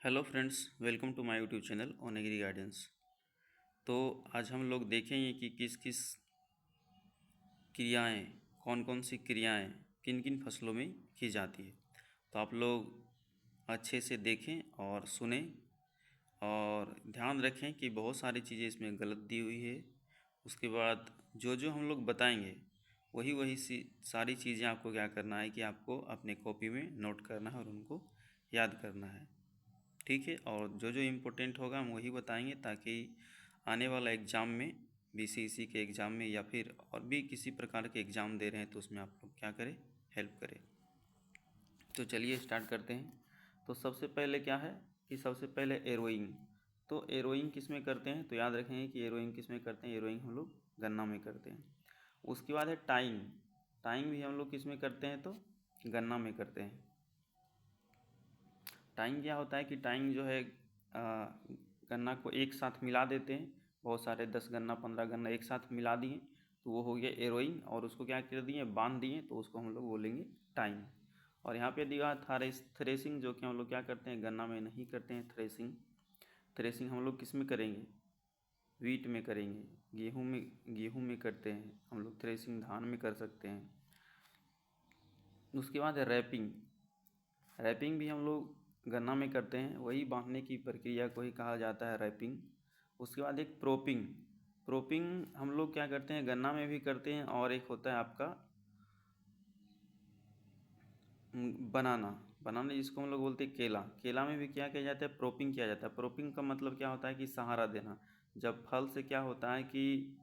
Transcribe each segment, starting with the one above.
Hello friends, welcome to my YouTube channel on agri gardens. तो आज हम लोग देखेंगे कि किस किस क्रियाएं, कौन कौन सी क्रियाएं किन किन फसलों में की जाती है। तो आप लोग अच्छे से देखें और सुनें और ध्यान रखें कि बहुत सारी चीज़ें इसमें गलत दी हुई है। उसके बाद जो जो हम लोग बताएंगे वही वही सारी चीज़ें आपको क्या करना है कि आपको अपने कॉपी में नोट करना है और उनको याद करना है। ठीक है, और जो जो इम्पोर्टेंट होगा हम वही बताएंगे ताकि आने वाला एग्ज़ाम में बीसीईसी के एग्ज़ाम में या फिर और भी किसी प्रकार के एग्ज़ाम दे रहे हैं तो उसमें आप लोग क्या करें, हेल्प करें। तो चलिए स्टार्ट करते हैं। तो सबसे पहले क्या है कि सबसे पहले एरोइंग। तो एरोइंग किस में करते हैं, तो याद रखेंगे कि एरोइंग किस में करते हैं। एरोइंग हम लोग गन्ना में करते हैं। उसके बाद है टाइंग। टाइंग भी हम लोग किस में करते हैं, तो गन्ना में करते हैं। टाइंग क्या होता है कि टाइंग जो है गन्ना को एक साथ मिला देते हैं। बहुत सारे 10 गन्ना 15 गन्ना एक साथ मिला दिए तो वो हो गया एरोइंग, और उसको क्या कर दिए, बांध दिए, तो उसको हम लोग बोलेंगे टाइंग। और यहाँ पे दिया थ्रेसिंग, जो कि हम लोग क्या करते हैं, गन्ना में नहीं करते हैं थ्रेसिंग। थ्रेसिंग हम लोग किस में करेंगे, वीट में करेंगे, गेहूँ में करते हैं हम लोग थ्रेसिंग, धान में कर सकते हैं। उसके बाद है रैपिंग। रैपिंग भी हम लोग गन्ना में करते हैं, वही बांधने की प्रक्रिया को ही कहा जाता है रैपिंग। उसके बाद एक प्रोपिंग। प्रोपिंग हम लोग क्या करते हैं, गन्ना में भी करते हैं, और एक होता है आपका बनाना। बनाना जिसको हम लोग बोलते हैं केला। केला में भी क्या किया जाता है, प्रोपिंग किया जाता है। प्रोपिंग का मतलब क्या होता है कि सहारा देना। जब फल से क्या होता है कि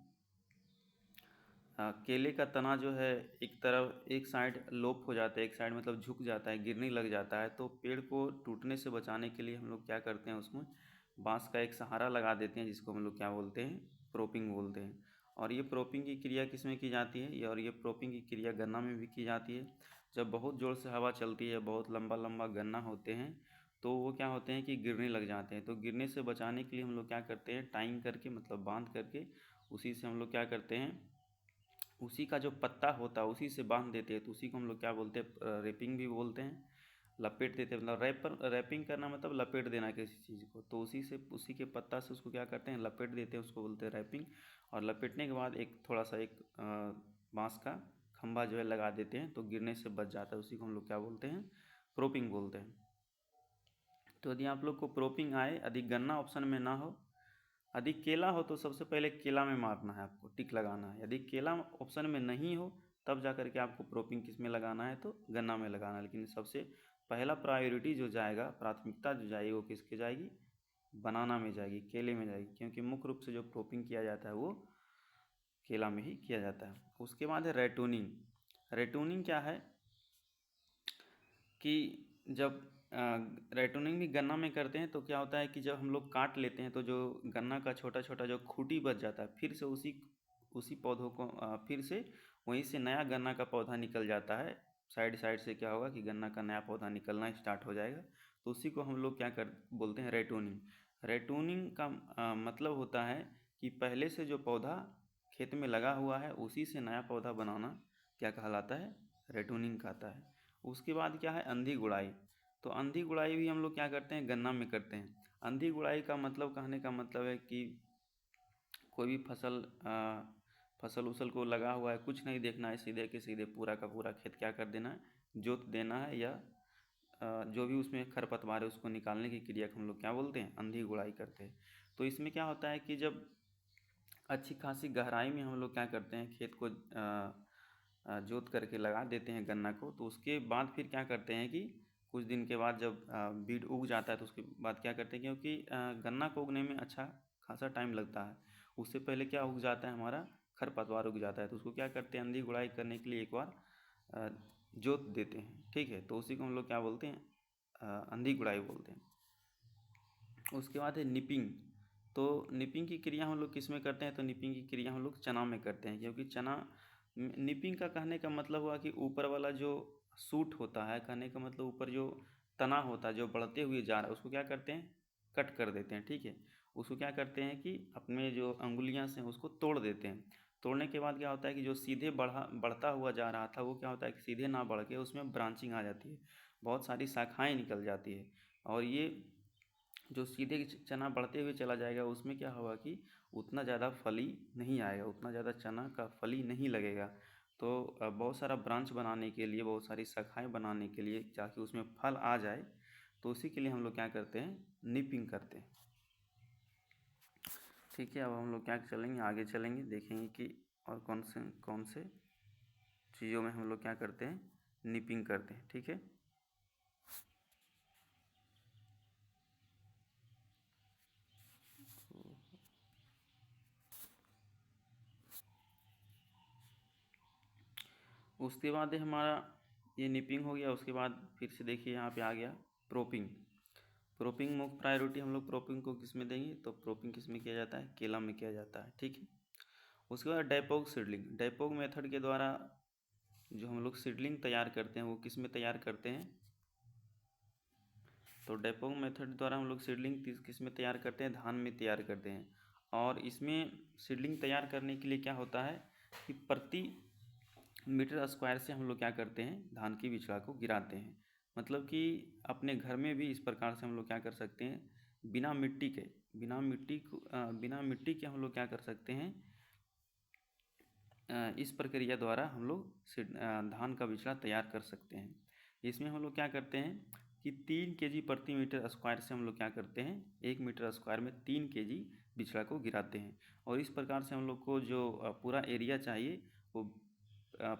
केले का तना जो है एक तरफ एक साइड लोप हो जाता है, एक साइड मतलब झुक जाता है, गिरने लग जाता है, तो पेड़ को टूटने से बचाने के लिए हम लोग क्या करते हैं, उसमें बांस का एक सहारा लगा देते हैं, जिसको हम लोग क्या बोलते हैं, प्रोपिंग बोलते हैं। और ये प्रोपिंग की क्रिया किस में की जाती है, और ये प्रोपिंग की क्रिया गन्ना में भी की जाती है। जब बहुत ज़ोर से हवा चलती है, बहुत लंबा लंबा गन्ना होते हैं, तो वो क्या होते हैं कि गिरने लग जाते हैं। तो गिरने से बचाने के लिए हम लोग क्या करते हैं, टाइंग करके मतलब बांध करके उसी से हम लोग क्या करते हैं, उसी का जो पत्ता होता है उसी से बांध देते हैं, तो उसी को हम लोग क्या बोलते हैं, रैपिंग भी बोलते हैं। लपेट देते हैं, मतलब रैपिंग करना मतलब लपेट देना किसी चीज़ को, तो उसी के पत्ता से उसको क्या करते हैं, लपेट देते हैं, उसको बोलते हैं रैपिंग। और लपेटने के बाद एक थोड़ा सा एक बांस का खंभा जो है लगा देते हैं, तो गिरने से बच जाता है, उसी को हम लोग क्या बोलते हैं, प्रोपिंग बोलते हैं। तो यदि आप लोग को प्रोपिंग आए, यदि गन्ना ऑप्शन में ना हो, यदि केला हो, तो सबसे पहले केला में मारना है, आपको टिक लगाना है। यदि केला ऑप्शन में नहीं हो, तब जा करके आपको प्रोपिंग किस में लगाना है, तो गन्ना में लगाना है। लेकिन सबसे पहला प्रायोरिटी जो जाएगा, प्राथमिकता जो जाएगी, वो किसके जाएगी, बनाना में जाएगी, केले में जाएगी, क्योंकि मुख्य रूप से जो प्रोपिंग किया जाता है वो केला में ही किया जाता है। उसके बाद है रेटूनिंग। रेटूनिंग क्या है कि जब रेटूनिंग भी गन्ना में करते हैं, तो क्या होता है कि जब हम लोग काट लेते हैं, तो जो गन्ना का छोटा छोटा जो खूंटी बच जाता है, फिर से उसी उसी पौधों को फिर से वहीं से नया गन्ना का पौधा निकल जाता है। साइड साइड से क्या होगा कि गन्ना का नया पौधा निकलना स्टार्ट हो जाएगा, तो उसी को हम लोग क्या कर बोलते हैं, रेटूनिंग। रेटूनिंग का मतलब होता है कि पहले से जो पौधा खेत में लगा हुआ है उसी से नया पौधा बनाना क्या कहलाता है, रेटूनिंग कहता है। उसके बाद क्या है, अंधी गुड़ाई। तो अंधी गुड़ाई भी हम लोग क्या करते हैं, गन्ना में करते हैं। अंधी गुड़ाई का मतलब, कहने का मतलब है कि कोई भी फसल उसल को लगा हुआ है, कुछ नहीं देखना है, सीधे के सीधे पूरा का पूरा खेत क्या कर देना है, जोत देना है, या जो भी उसमें खरपतवार है उसको निकालने की क्रिया को हम लोग क्या बोलते हैं, अंधी गुड़ाई करते हैं। तो इसमें क्या होता है कि जब अच्छी खासी गहराई में हम लोग क्या करते हैं, खेत को जोत करके लगा देते हैं गन्ना को, तो उसके बाद फिर क्या करते हैं कि कुछ दिन के बाद जब बीज उग जाता है, तो उसके बाद क्या करते हैं, क्योंकि गन्ना को उगने में अच्छा खासा टाइम लगता है, उससे पहले क्या उग जाता है, हमारा खरपतवार उग जाता है, तो उसको क्या करते हैं, अंधी गुड़ाई करने के लिए एक बार जोत देते हैं। ठीक है, तो उसी को हम लोग क्या बोलते हैं, अंधी गुड़ाई बोलते हैं। उसके बाद है निपिंग। तो निपिंग की क्रिया हम लोग किस में करते हैं, तो निपिंग की क्रिया हम लोग चना में करते हैं, क्योंकि चना, निपिंग का कहने का मतलब हुआ कि ऊपर वाला जो सूट होता है, कहने का मतलब ऊपर जो तना होता है जो बढ़ते हुए जा रहा है, उसको क्या करते हैं, कट कर देते हैं। ठीक है, उसको क्या करते हैं कि अपने जो अंगुलियां से उसको तोड़ देते हैं। तोड़ने के बाद क्या होता है कि जो सीधे बढ़ता हुआ जा रहा था, वो क्या होता है कि सीधे ना बढ़ के उसमें ब्रांचिंग आ जाती है, बहुत सारी शाखाएँ निकल जाती है। और ये जो सीधे चना बढ़ते हुए चला जाएगा उसमें क्या होगा कि उतना ज़्यादा फली नहीं आएगा, उतना ज़्यादा चना का फली नहीं लगेगा। तो बहुत सारा ब्रांच बनाने के लिए, बहुत सारी शाखाएँ बनाने के लिए, ताकि उसमें फल आ जाए, तो उसी के लिए हम लोग क्या करते हैं, निपिंग करते हैं। ठीक है, अब हम लोग क्या चलेंगे, आगे चलेंगे, देखेंगे कि और कौन से चीज़ों में हम लोग क्या करते हैं, निपिंग करते हैं। ठीक है, उसके बाद हमारा ये निपिंग हो गया। उसके बाद फिर से देखिए यहाँ पे आ गया प्रोपिंग। प्रोपिंग मुख्य प्रायोरिटी हम लोग प्रोपिंग को किस में देंगे, तो प्रोपिंग किस में किया जाता है, केला में किया जाता है। ठीक है, उसके बाद डायपोग सीडलिंग। डायपोग मेथड के द्वारा जो हम लोग सीडलिंग तैयार करते हैं वो किस में तैयार करते हैं, तो डेपोंग मेथड द्वारा हम लोग सीडलिंग किस में तैयार करते हैं, धान में तैयार करते हैं। और इसमें सीडलिंग तैयार करने के लिए क्या होता है कि प्रति मीटर स्क्वायर से हम लोग क्या करते हैं, धान की बिचड़ा को गिराते हैं। मतलब कि अपने घर में भी इस प्रकार से हम लोग क्या कर सकते हैं, बिना मिट्टी के, बिना मिट्टी के हम लोग क्या कर सकते हैं, इस प्रक्रिया द्वारा हम लोग धान का बिचड़ा तैयार कर सकते हैं। इसमें हम लोग क्या करते हैं कि 3 kg प्रति मीटर स्क्वायर से हम लोग क्या करते हैं, 1 मीटर स्क्वायर में 3 kg बिचड़ा को गिराते हैं। और इस प्रकार से हम लोग को जो पूरा एरिया चाहिए वो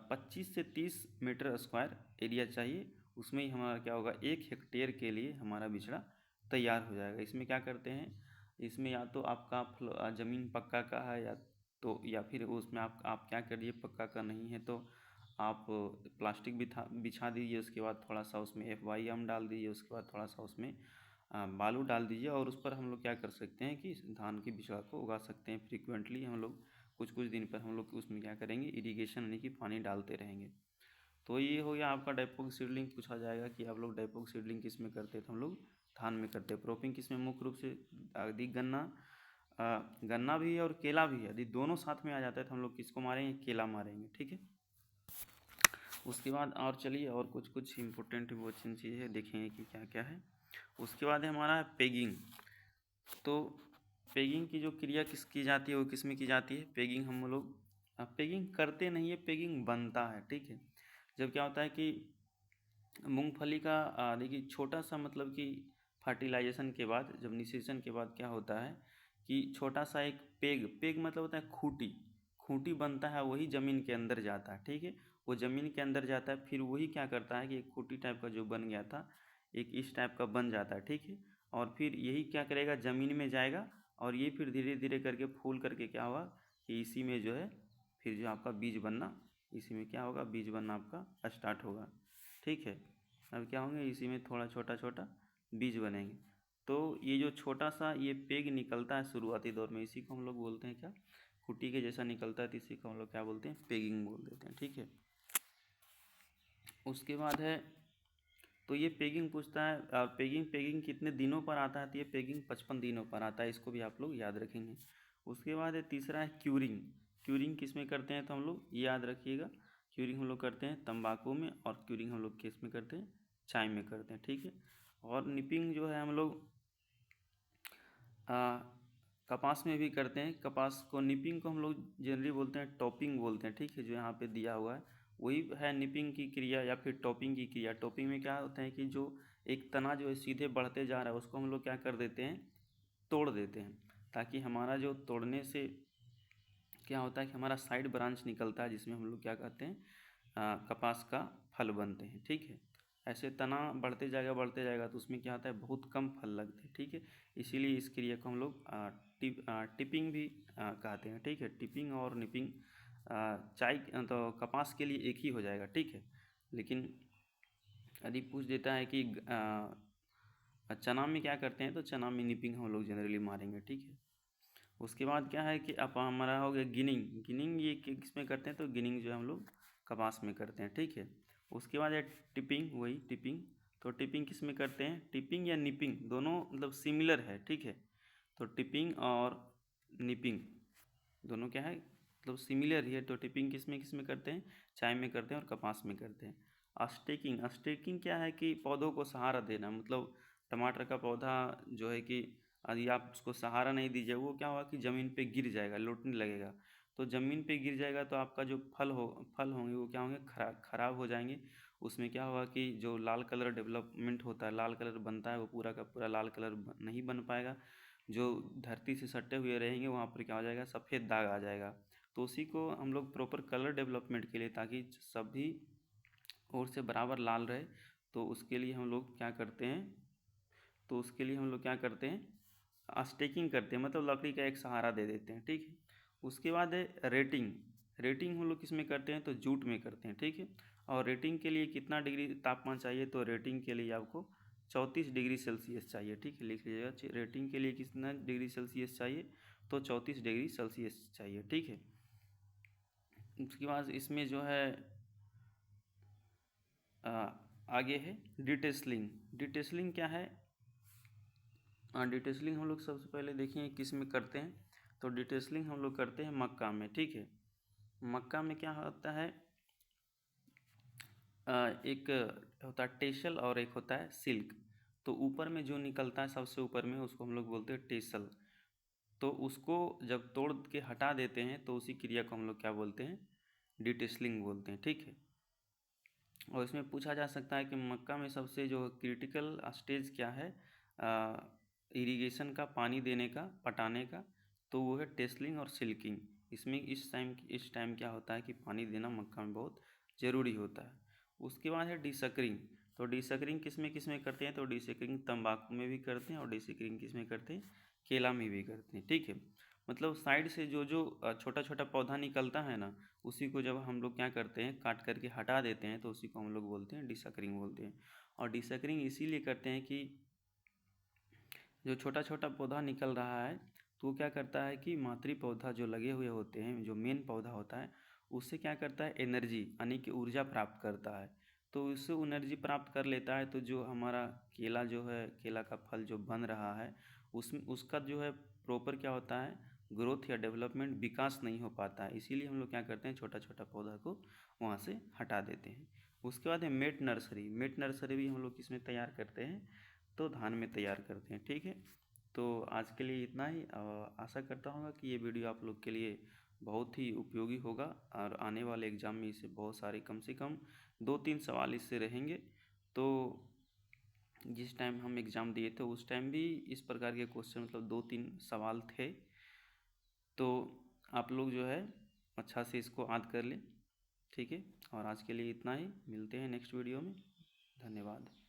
25 से 30 मीटर स्क्वायर एरिया चाहिए। उसमें ही हमारा क्या होगा, 1 हेक्टेयर के लिए हमारा बिचड़ा तैयार हो जाएगा। इसमें क्या करते हैं, इसमें या तो आपका ज़मीन पक्का का है, या फिर उसमें आप क्या करिए, पक्का का नहीं है तो आप प्लास्टिक बिछा दीजिए। उसके बाद थोड़ा सा उसमें FYM डाल दीजिए। उसके बाद थोड़ा सा उसमें बालू डाल दीजिए, और उस पर हम लोग क्या कर सकते हैं कि धान की बिचड़ा को उगा सकते हैं। फ्रीक्वेंटली हम लोग कुछ कुछ दिन पर हम लोग उसमें क्या करेंगे, इरिगेशन यानी कि पानी डालते रहेंगे। तो ये हो गया आपका डायपोग सीडलिंग। पूछा जाएगा कि आप लोग डायपोग सीडलिंग किस में करते हैं, तो हम लोग धान में करते हैं। प्रोपिंग किस में, मुख्य रूप से यदि गन्ना भी है और केला भी है, यदि दोनों साथ में आ जाता है तो हम लोग किसको मारेंगे, केला मारेंगे। ठीक है, उसके बाद और चलिए और कुछ कुछ इम्पोर्टेंट चीज़ें देखेंगे कि क्या क्या है। उसके बाद है हमारा पेगिंग। तो पेगिंग की जो क्रिया किस की जाती है, वो किस में की जाती है, पेगिंग हम लोग पेगिंग करते नहीं है, पेगिंग बनता है। ठीक है, जब क्या होता है कि मूंगफली का देखिए छोटा सा, मतलब कि फर्टिलाइजेशन के बाद, जब निषेचन के बाद क्या होता है कि छोटा सा एक पेग, पेग मतलब होता है खूंटी, खूंटी बनता है, वही ज़मीन के अंदर जाता है। ठीक है, वो ज़मीन के अंदर जाता है, फिर वही क्या करता है कि एक खूंटी टाइप का जो बन गया था, एक इस टाइप का बन जाता है। ठीक है, और फिर यही क्या करेगा, ज़मीन में जाएगा, और ये फिर धीरे धीरे करके फूल करके क्या होगा कि इसी में जो है फिर जो आपका बीज बनना, इसी में क्या होगा, बीज बनना आपका स्टार्ट होगा। ठीक है, अब क्या होंगे, इसी में थोड़ा छोटा छोटा बीज बनेंगे। तो ये जो छोटा सा ये पेग निकलता है शुरुआती दौर में, इसी को हम लोग बोलते हैं क्या, कुटी के जैसा निकलता है, तो इसी को हम लोग क्या बोलते हैं, पेगिंग बोल देते हैं। ठीक है, उसके बाद है, तो ये पेगिंग पूछता है पेगिंग पेगिंग कितने दिनों पर आता है, तो ये पेगिंग 55 दिनों पर आता है। इसको भी आप लोग याद रखेंगे। उसके बाद है तीसरा है क्यूरिंग। क्यूरिंग किस में करते हैं, तो हम लोग याद रखिएगा, क्यूरिंग हम लोग करते हैं तंबाकू में, और क्यूरिंग हम लोग किस में करते हैं, चाय में करते हैं। ठीक है, और निपिंग जो है हम लोग कपास में भी करते हैं। कपास को, निपिंग को हम लोग जनरली बोलते हैं टॉपिंग बोलते हैं। ठीक है, जो यहाँ पे दिया हुआ है वही है निपिंग की क्रिया या फिर टॉपिंग की क्रिया। टॉपिंग में क्या होता है कि जो एक तना जो है सीधे बढ़ते जा रहा है, उसको हम लोग क्या कर देते हैं, तोड़ देते हैं, ताकि हमारा जो तोड़ने से क्या होता है कि हमारा साइड ब्रांच निकलता है, जिसमें हम लोग क्या कहते हैं, कपास का फल बनते हैं। ठीक है, ऐसे तना बढ़ते जाएगा तो उसमें क्या होता है, बहुत कम फल लगते हैं। ठीक है, इसीलिए इस क्रिया को हम लोग टिपिंग भी कहते हैं। ठीक है, टिपिंग और निपिंग चाय तो कपास के लिए एक ही हो जाएगा। ठीक है, लेकिन यदि पूछ देता है कि चना में क्या करते हैं, तो चना में निपिंग हम लोग जनरली मारेंगे। ठीक है, उसके बाद क्या है कि अब हमारा हो गया गिनिंग। गिनिंग ये किस में करते हैं, तो गिनिंग जो है हम लोग कपास में करते हैं। ठीक है, उसके बाद है टिपिंग, वही टिपिंग। तो टिपिंग किस में करते हैं, टिपिंग या निपिंग दोनों मतलब सिमिलर है। ठीक है, तो टिपिंग और निपिंग दोनों क्या है, मतलब सिमिलर ही है। तो टिपिंग किस में करते हैं, चाय में करते हैं और कपास में करते हैं। स्टेकिंग, स्टेकिंग क्या है कि पौधों को सहारा देना, मतलब टमाटर का पौधा जो है कि यदि आप उसको सहारा नहीं दीजिए, वो क्या होगा कि ज़मीन पे गिर जाएगा, लौटने लगेगा। तो ज़मीन पे गिर जाएगा तो आपका जो फल होंगे वो क्या होंगे, खराब हो जाएंगे। उसमें क्या होगा कि जो लाल कलर डेवलपमेंट होता है, लाल कलर बनता है, वो पूरा का पूरा लाल कलर नहीं बन पाएगा। जो धरती से सटे हुए रहेंगे वहाँ पर क्या हो जाएगा, सफ़ेद दाग आ जाएगा। तो उसी को हम लोग प्रॉपर कलर डेवलपमेंट के लिए, ताकि सभी ओर से बराबर लाल रहे, तो उसके लिए हम लोग क्या करते हैं, स्टेकिंग करते हैं, मतलब लकड़ी का एक सहारा दे देते हैं, ठीक है। उसके बाद है रेटिंग। रेटिंग हम लोग किस में करते हैं, तो जूट में करते हैं, ठीक है। और रेटिंग के लिए कितना डिग्री तापमान चाहिए, तो रेटिंग के लिए आपको 34 डिग्री सेल्सियस चाहिए, ठीक है। लिख लीजिएगा, रेटिंग के लिए कितना डिग्री सेल्सियस चाहिए, तो 34 डिग्री सेल्सियस चाहिए, ठीक है। उसके बाद इसमें जो है आगे है डिटेसलिंग। डिटेसलिंग क्या है, डिटेसलिंग हम लोग सबसे पहले देखें किस में करते हैं। तो डिटेसलिंग हम लोग करते हैं मक्का में, ठीक है। मक्का में क्या होता है, एक होता है टेसल और एक होता है सिल्क। तो ऊपर में जो निकलता है सबसे ऊपर में, उसको हम लोग बोलते हैं टेसल। तो उसको जब तोड़ के हटा देते हैं तो उसी क्रिया को हम लोग क्या बोलते हैं, डिटेसलिंग बोलते हैं, ठीक है। और इसमें पूछा जा सकता है कि मक्का में सबसे जो क्रिटिकल स्टेज क्या है, इरिगेशन का, पानी देने का, पटाने का। तो वो है टेसलिंग और सिल्किंग। इसमें इस टाइम क्या होता है कि पानी देना मक्का में बहुत ज़रूरी होता है। उसके बाद है डिसकरिंग। तो डिसकरिंग किस में करते हैं, तो डिसकरिंग तंबाकू में भी करते हैं, और डिसकरिंग किस में करते हैं, केला में भी करते हैं, ठीक है। मतलब साइड से जो जो छोटा छोटा पौधा निकलता है ना, उसी को जब हम लोग क्या करते हैं, काट करके हटा देते हैं, तो उसी को हम लोग बोलते हैं डिसकरिंग बोलते हैं। और डिसकरिंग इसीलिए करते हैं कि जो छोटा छोटा पौधा निकल रहा है, तो वो क्या करता है कि मातृ पौधा जो लगे हुए होते हैं, जो मेन पौधा होता है, उससे क्या करता है, एनर्जी यानी कि ऊर्जा प्राप्त करता है। तो उससे एनर्जी प्राप्त कर लेता है, तो जो हमारा केला जो है, केला का फल जो बन रहा है, उसमें उसका जो है प्रॉपर क्या होता है, ग्रोथ या डेवलपमेंट, विकास नहीं हो पाता है। इसीलिए हम लोग क्या करते हैं, छोटा छोटा पौधा को वहाँ से हटा देते हैं। उसके बाद है मेट नर्सरी। मेट नर्सरी भी हम लोग किसमें तैयार करते हैं, तो धान में तैयार करते हैं, ठीक है। तो आज के लिए इतना ही, और आशा करता हूँ कि ये वीडियो आप लोग के लिए बहुत ही उपयोगी होगा, और आने वाले एग्ज़ाम में इसे बहुत सारे, कम से कम 2-3 सवाल इससे रहेंगे। तो जिस टाइम हम एग्ज़ाम दिए थे उस टाइम भी इस प्रकार के क्वेश्चन, मतलब 2-3 सवाल थे। तो आप लोग जो है अच्छा से इसको याद कर लें, ठीक है। और आज के लिए इतना ही, मिलते हैं नेक्स्ट वीडियो में। धन्यवाद।